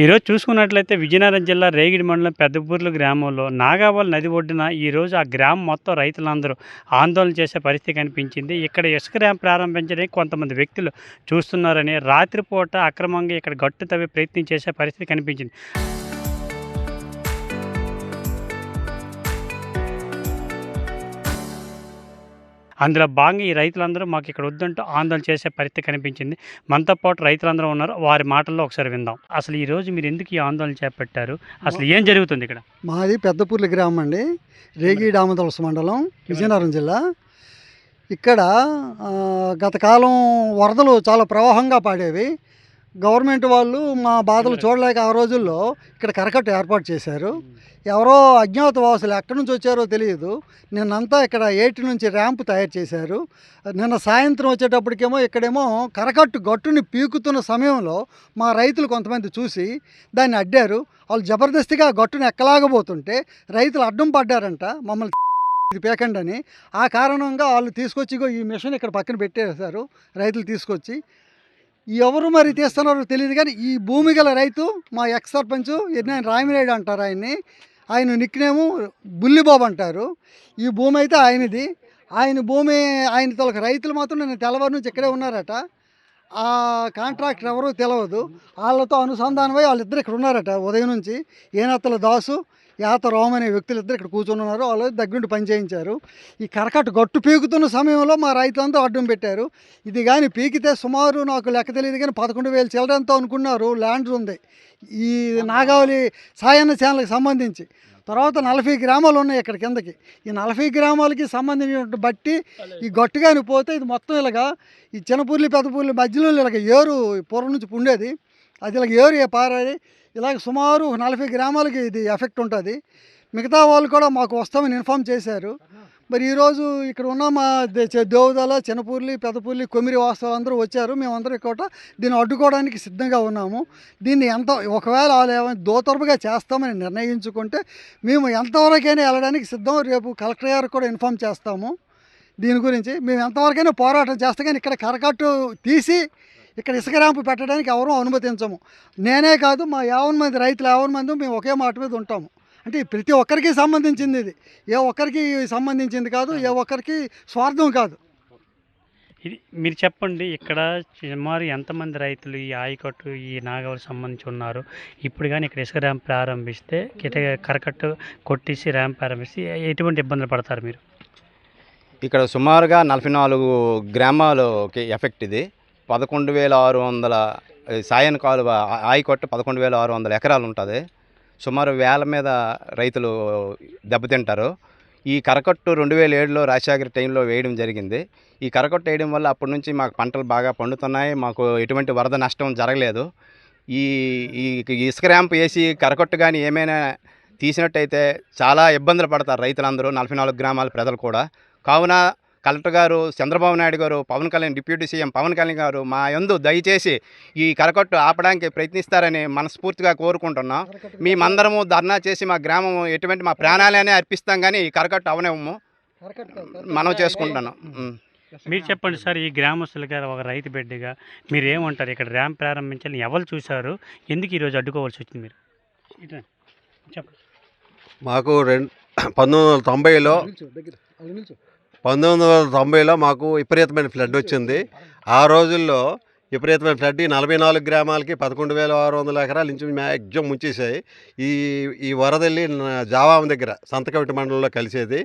ఈరోజు చూసుకున్నట్లయితే విజయనగరం జిల్లా రేగిడి మండలం పెద్దపూర్లు గ్రామంలో నాగావళి నది ఒడ్డున ఈరోజు ఆ గ్రామం మొత్తం రైతులందరూ ఆందోళన చేసే పరిస్థితి కనిపించింది. ఇక్కడ ఇసుక ర్యాంప్ ప్రారంభించడానికి కొంతమంది వ్యక్తులు చూస్తున్నారని, రాత్రిపూట అక్రమంగా ఇక్కడ గట్టు తవ్వే ప్రయత్నం చేసే పరిస్థితి కనిపించింది. అందులో భాగంగా ఈ రైతులందరూ మాకు ఇక్కడ వద్దంటూ ఆందోళన చేసే పరిస్థితి కనిపించింది. మనతో పాటు రైతులందరూ ఉన్నారు. వారి మాటల్లో ఒకసారి విందాం. అసలు ఈరోజు మీరు ఎందుకు ఈ ఆందోళన చేపట్టారు? అసలు ఏం జరుగుతుంది ఇక్కడ? మాది పెద్దపూర్లి గ్రామం అండి. రేగి డామతులస మండలం, విజయనగరం జిల్లా. ఇక్కడ గత కాలం వరదలు చాలా ప్రవాహంగా పాడేవి. గవర్నమెంట్ వాళ్ళు మా బాధలు చూడలేక ఆ రోజుల్లో ఇక్కడ కరకట్ట ఏర్పాటు చేశారు. ఎవరో అజ్ఞాతవాసులు ఎక్కడి నుంచి వచ్చారో తెలియదు. నిన్నంతా ఇక్కడ 8 నుంచి ర్యాంప్ తయారు చేశారు. నిన్న సాయంత్రం వచ్చేటప్పటికేమో ఇక్కడేమో కరకట్టు గట్టుని పీకుతున్న సమయంలో మా రైతులు కొంతమంది చూసి దాన్ని అడ్డారు. వాళ్ళు జబర్దస్తిగా గట్టుని ఎక్కలాగబోతుంటే రైతులు అడ్డం పడ్డారంట, మమ్మల్ని ఇది పేకండి అని. ఆ కారణంగా వాళ్ళు తీసుకొచ్చి ఈ మిషన్ ఇక్కడ పక్కన పెట్టేశారు. రైతులు తీసుకొచ్చి ఎవరు మరి తీస్తున్నారో తెలియదు, కానీ ఈ భూమి గల రైతు మా ఎక్స్ సర్పంచ్ ఎర్నాయన రామిరెడ్డి అంటారు ఆయన్ని. ఆయన నిక్నేము బుల్లిబాబు అంటారు. ఈ భూమి అయితే ఆయనది. ఆయన భూమి ఆయన తొలక రైతులు మాత్రం నేను తెల్లవారు నుంచి ఇక్కడే ఉన్నారట. ఆ కాంట్రాక్టర్ ఎవరో తెలియదు. వాళ్ళతో అనుసంధానమై వాళ్ళిద్దరు ఇక్కడ ఉన్నారట ఉదయం నుంచి. ఏనత్తల దాసు, యాత రోమ్ అనే వ్యక్తులు ఇద్దరు ఇక్కడ కూర్చొని ఉన్నారు. వాళ్ళు దగ్గరుండి పని చేయించారు. ఈ కరకట్టు గట్టు పీకుతున్న సమయంలో మా రైతులంతా అడ్డం పెట్టారు. ఇది కానీ పీకితే సుమారు నాకు లెక్క తెలియదు కానీ 11,000 చిల్లరంతో అనుకున్నారు. ల్యాండ్ ఉంది ఈ నాగావళి సాయన్న ఛానల్కి సంబంధించి. తర్వాత 40 గ్రామాలు ఉన్నాయి ఇక్కడ కిందకి. ఈ 40 గ్రామాలకి సంబంధించిన బట్టి ఈ గట్టుగాని పోతే ఇది మొత్తం ఇలాగా ఈ చిన్నపూర్లి పెద్దపూర్లి మధ్యలో ఇలాగ ఏరు పూర్వం నుంచి ఉండేది. అది ఇలాగ ఏరు పారాది. ఇలాగ సుమారు 40 గ్రామాలకి ఇది ఎఫెక్ట్ ఉంటుంది. మిగతా వాళ్ళు కూడా మాకు వస్తామని ఇన్ఫామ్ చేశారు. మరి ఈరోజు ఇక్కడ ఉన్న మా దేవదాల, చిన్నపూర్లి, పెద్దపూర్లి, కొమిరి వాస్తవాలు అందరూ వచ్చారు. మేమందరం ఇక్కడ దీన్ని అడ్డుకోవడానికి సిద్ధంగా ఉన్నాము. దీన్ని ఒకవేళ వాళ్ళు ఏమైనా దోతరపుగా చేస్తామని నిర్ణయించుకుంటే మేము ఎంతవరకైనా వెళ్ళడానికి సిద్ధం. రేపు కలెక్టర్ గారికి కూడా ఇన్ఫామ్ చేస్తాము. దీని గురించి మేము ఎంతవరకైనా పోరాటం చేస్తాం. కానీ ఇక్కడ కరకట్టు తీసి ఇక్కడ ఇసుక ర్యాంపు పెట్టడానికి ఎవరూ అనుమతించము. నేనే కాదు, మా 50 మంది రైతులు 50 మంది మేము ఒకే మాట మీద ఉంటాము. అంటే ప్రతి ఒక్కరికి సంబంధించింది ఇది. ఏ ఒక్కరికి సంబంధించింది కాదు, ఏ ఒక్కరికి స్వార్థం కాదు. ఇది మీరు చెప్పండి, ఇక్కడ సుమారు ఎంతమంది రైతులు ఈ ఆయకట్టు, ఈ నాగావళి సంబంధించి ఉన్నారు? ఇప్పుడు కానీ ఇక్కడ ఇసుక ర్యాంప్ ప్రారంభిస్తే కరకట్టు కొట్టేసి ర్యాంప్ ప్రారంభిస్తే ఎటువంటి ఇబ్బందులు పడతారు మీరు? ఇక్కడ సుమారుగా 44 గ్రామాలకి ఎఫెక్ట్ ఇది. 11,600 సాయన్ కాలువ ఆయకట్టు 11,600 ఎకరాలు ఉంటుంది. సుమారు వేల మీద రైతులు దెబ్బతింటారు. ఈ కరకట్టు 2007లో రాజశేఖర్ టైంలో వేయడం జరిగింది. ఈ కరకట్టు వేయడం వల్ల అప్పటి నుంచి మాకు పంటలు బాగా పండుతున్నాయి. మాకు ఎటువంటి వరద నష్టం జరగలేదు. ఈ ఈ ఇసుక ర్యాంప్ వేసి కరకట్టు కానీ ఏమైనా తీసినట్టయితే చాలా ఇబ్బందులు పడతారు రైతులందరూ, 44 గ్రామాల ప్రజలు కూడా. కావున కలెక్టర్ గారు, చంద్రబాబు నాయుడు గారు, పవన్ కళ్యాణ్, డిప్యూటీ సీఎం పవన్ కళ్యాణ్ గారు మా యందు దయచేసి ఈ కరకట్టు ఆపడానికి ప్రయత్నిస్తారని మనస్ఫూర్తిగా కోరుకుంటున్నాం. మేమందరము ధర్నా చేసి మా గ్రామం ఎటువంటి మా ప్రాణాలనే అర్పిస్తాం, కానీ ఈ కరకట్టు అవనివ్వము మనం చేసుకుంటున్నాం. మీరు చెప్పండి సార్, ఈ గ్రామస్తులుగా ఒక రైతు బిడ్డగా మీరు ఏమంటారు? ఇక్కడ ర్యాంప్ ప్రారంభించాలని ఎవరు చూశారు? ఎందుకు ఈరోజు అడ్డుకోవాల్సి వచ్చింది మీరు? చెప్పండి. మాకు 1990లో 1990లో మాకు విపరీతమైన ఫ్లడ్ వచ్చింది. ఆ రోజుల్లో విపరీతమైన ఫ్లడ్ 44 గ్రామాలకి 11,600 ఎకరాల నుంచి మ్యాక్సిమం ముంచేసాయి. ఈ ఈ వరదల్లి జావాం దగ్గర సంతకవిటి మండలంలో కలిసేది.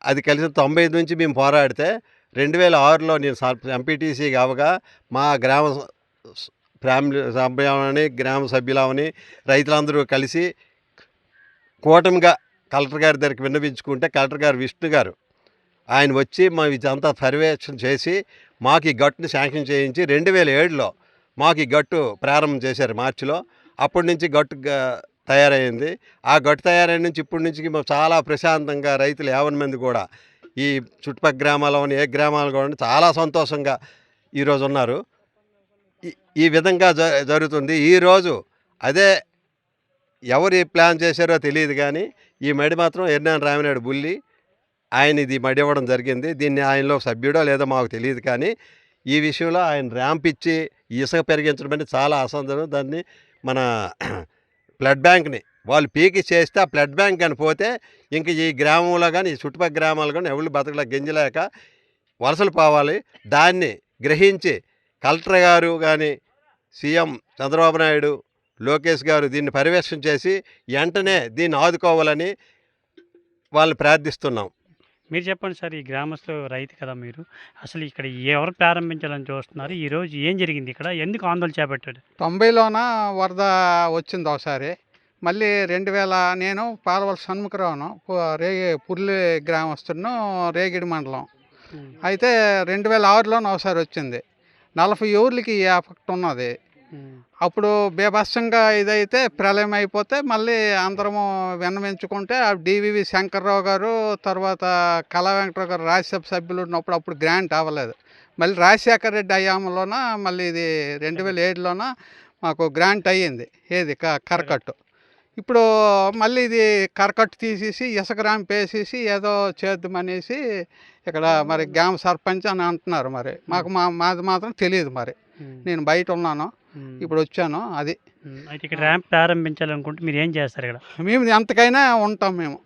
అది కలిసి 95 నుంచి మేము పోరాడితే 2006లో నేను ఎంపీటీసీ కావగా మా గ్రామ ఫ్యామిలీ సభ్యులని, గ్రామ సభ్యులని రైతులందరూ కలిసి కూటమిగా కలెక్టర్ గారి దగ్గరికి విన్నవించుకుంటే కలెక్టర్ గారు విష్ణు గారు ఆయన వచ్చి మా ఇదంతా పర్యవేక్షణ చేసి మాకు ఈ గట్టుని శాంక్షన్ చేయించి 2007లో మాకు ఈ గట్టు ప్రారంభం చేశారు మార్చిలో. అప్పటి నుంచి గట్టు తయారైంది. ఆ గట్టు తయారైన నుంచి ఇప్పటి నుంచి చాలా ప్రశాంతంగా రైతులు 50 మంది కూడా ఈ చుట్టుపక్కల గ్రామాల్లోని ఏ గ్రామాలు కూడా చాలా సంతోషంగా ఈరోజు ఉన్నారు. ఈ విధంగా జరుగుతుంది. ఈరోజు అదే ఎవరు ప్లాన్ చేశారో తెలియదు, కానీ ఈ మడి మాత్రం ఎర్నాయన రామిరెడ్డి బుల్లి ఆయన ఇది మడి ఇవ్వడం జరిగింది. దీన్ని ఆయనలో సభ్యుడో లేదో మాకు తెలియదు, కానీ ఈ విషయంలో ఆయన ర్యాంప్ ఇచ్చి ఇసుక పెరిగించడం అంటే చాలా అసందర్భం. దాన్ని మన బ్లడ్ బ్యాంక్ని వాళ్ళు పీకి చేస్తే ఆ బ్లడ్ బ్యాంక్ అని పోతే ఇంక ఈ గ్రామంలో కానీ ఈ చుట్టుపక్కల గ్రామాలు కానీ ఎవరు బతకలే గెంజలేక వలసలు పోవాలి. దాన్ని గ్రహించి కలెక్టర్ గారు కానీ సీఎం చంద్రబాబు నాయుడు లోకేష్ గారు దీన్ని పర్యవేక్షణ చేసి వెంటనే దీన్ని ఆదుకోవాలని వాళ్ళని ప్రార్థిస్తున్నాం. మీరు చెప్పండి సార్, ఈ గ్రామస్తులు రైతు కదా మీరు, అసలు ఇక్కడ ఎవరు ప్రారంభించాలని చూస్తున్నారు? ఈరోజు ఏం జరిగింది ఇక్కడ, ఎందుకు ఆందోళన చేపట్టారు? 90లోన వరద వచ్చింది ఒకసారి. మళ్ళీ 2000 నేను పాలవలస షణ్ముఖరావును, పుర్లి గ్రామస్తును, రేగిడి మండలం. అయితే 2006లోన ఒకసారి వచ్చింది. 40 ఊర్లకి ఈ ఎఫెక్ట్ ఉన్నది. అప్పుడు బీభత్సంగా ఇదైతే ప్రళయం అయిపోతే మళ్ళీ అందరము విన్నవించుకుంటే డివివి శంకర్రావు గారు, తర్వాత కళా వెంకటరావు గారు రాజ్యసభ సభ్యులు ఉన్నప్పుడు అప్పుడు గ్రాంట్ అవ్వలేదు. మళ్ళీ రాజశేఖర రెడ్డి హయాంలోన మళ్ళీ ఇది 2007లోన మాకు గ్రాంట్ అయ్యింది. ఏది కరకట్టు. ఇప్పుడు మళ్ళీ ఇది కరకట్టు తీసేసి ఇసుక ర్యాంప్ వేసేసి ఏదో చేద్దామనేసి ఇక్కడ మరి గ్రామ సర్పంచ్ అని అంటున్నారు. మరి మాది మాత్రం తెలియదు. మరి నేను బయట ఉన్నాను, ఇప్పుడు వచ్చాను. అది అయితే ఇక్కడ ర్యాంప్ ప్రారంభించాలనుకుంటే మీరు ఏం చేస్తారు ఇక్కడ? మేము ఎంతకైనా ఉంటాం మేము.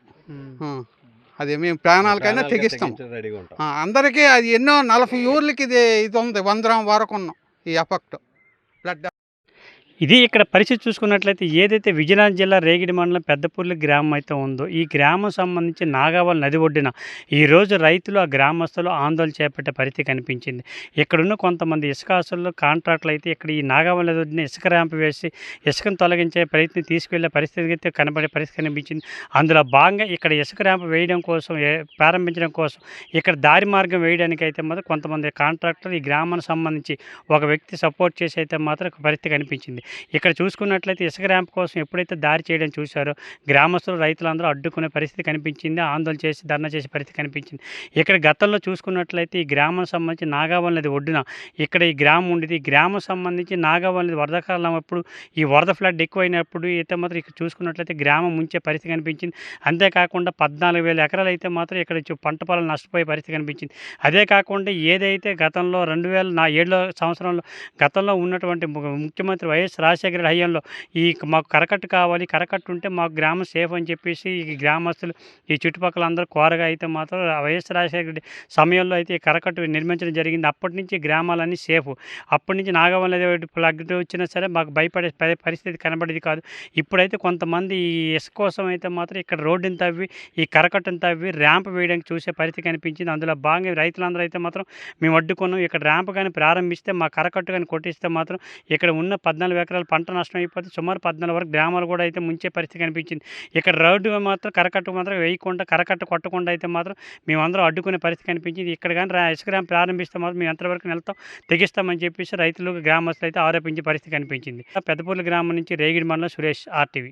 అది మేము ప్రాణాలకైనా తెగిస్తాం. రెడీగా ఉంటాం. అందరికీ అది ఎన్నో 40 ఊర్లకి ఇది ఉంది. 100 వరకు ఉన్నాం ఈ ఎఫెక్ట్ బ్లడ్. ఇది ఇక్కడ పరిస్థితి చూసుకున్నట్లయితే ఏదైతే విజయనగరం జిల్లా రేగిడి మండలం పెద్దపూర్లి గ్రామం అయితే ఉందో, ఈ గ్రామం సంబంధించి నాగావళి నది ఒడ్డున ఈరోజు రైతులు, ఆ గ్రామస్తులు ఆందోళన చేపట్టే పరిస్థితి కనిపించింది. ఇక్కడున్న కొంతమంది ఇసుకాసులు, కాంట్రాక్టులు అయితే ఇక్కడ ఈ నాగావళి నది ఒడ్డున ఇసుక ర్యాంప్ వేసి ఇసుకను తొలగించే ప్రయత్నం తీసుకెళ్లే పరిస్థితి అయితే కనబడే పరిస్థితి కనిపించింది. అందులో భాగంగా ఇక్కడ ఇసుక ర్యాంప్ వేయడం కోసం, ప్రారంభించడం కోసం ఇక్కడ దారి మార్గం వేయడానికి అయితే మాత్రం కొంతమంది కాంట్రాక్టర్లు ఈ గ్రామానికి సంబంధించి ఒక వ్యక్తి సపోర్ట్ చేసి అయితే మాత్రం ఒక పరిస్థితి కనిపించింది. ఇక్కడ చూసుకున్నట్లయితే ఇసుక ర్యాంప్ కోసం ఎప్పుడైతే దారి చేయడం చూశారో గ్రామస్తులు, రైతులందరూ అడ్డుకునే పరిస్థితి కనిపించింది. ఆందోళన చేసి ధర్నా చేసే పరిస్థితి కనిపించింది. ఇక్కడ గతంలో చూసుకున్నట్లయితే ఈ గ్రామం సంబంధించి నాగావళి నది ఒడ్డున ఇక్కడ ఈ గ్రామం ఉండేది. ఈ గ్రామం సంబంధించి నాగావళి నది వరదకాలం అప్పుడు ఈ వరద ఫ్లడ్ ఎక్కువైనప్పుడు అయితే మాత్రం ఇక్కడ చూసుకున్నట్లయితే గ్రామం ముంచే పరిస్థితి కనిపించింది. అంతేకాకుండా 14,000 ఎకరాలు అయితే మాత్రం ఇక్కడ పంట పొలాలు నష్టపోయే పరిస్థితి కనిపించింది. అదే కాకుండా ఏదైతే గతంలో 2007 సంవత్సరంలో గతంలో ఉన్నటువంటి ముఖ్యమంత్రి వైఎస్ రాజశేఖర రెడ్డి హయాంలో మాకు కరకట్టు కావాలి, కరకట్టు ఉంటే మాకు గ్రామం సేఫ్ అని చెప్పేసి ఈ గ్రామస్తులు, ఈ చుట్టుపక్కల అందరూ కోరగా అయితే మాత్రం వైఎస్ రాజశేఖర రెడ్డి సమయంలో అయితే ఈ కరకట్టు నిర్మించడం జరిగింది. అప్పటి నుంచి గ్రామాలన్నీ సేఫ్. అప్పటి నుంచి నాగావళి ఫ్లడ్ వచ్చినా సరే మాకు భయపడే పరిస్థితి కనబడేది కాదు. ఇప్పుడైతే కొంతమంది ఈ ఇసుక కోసం అయితే మాత్రం ఇక్కడ రోడ్డుని తవ్వి, ఈ కరకట్టును తవ్వి ర్యాంప్ వేయడానికి చూసే పరిస్థితి కనిపించింది. అందులో భాగంగా రైతులందరూ అయితే మాత్రం మేము అడ్డుకున్నాం. ఇక్కడ ర్యాంప్ కానీ ప్రారంభిస్తే, మా కరకట్టు కానీ కొట్టిస్తే మాత్రం ఇక్కడ ఉన్న 14 ఎకరాల పంట నష్టం అయిపోతే సుమారు 14 వరకు గ్రామాలు కూడా అయితే ముంచే పరిస్థితి కనిపించింది. ఇక్కడ రోడ్డు మాత్రం కరకట్టు మాత్రం వేయకుండా, కరకట్టు కొట్టకుండా అయితే మాత్రం మేమందరం అడ్డుకునే పరిస్థితి కనిపించింది. ఇక్కడ కానీ ఇసుక ర్యాంప్ ప్రారంభిస్తే మాత్రం మేము ఎంతవరకు వెళ్తాం, తెగిస్తామని చెప్పేసి రైతులు, గ్రామస్తులు అయితే ఆరోపించే పరిస్థితి కనిపించింది. పెద్దపూర్లి గ్రామం నుంచి రేగిడి మండలం సురేష్, RTV.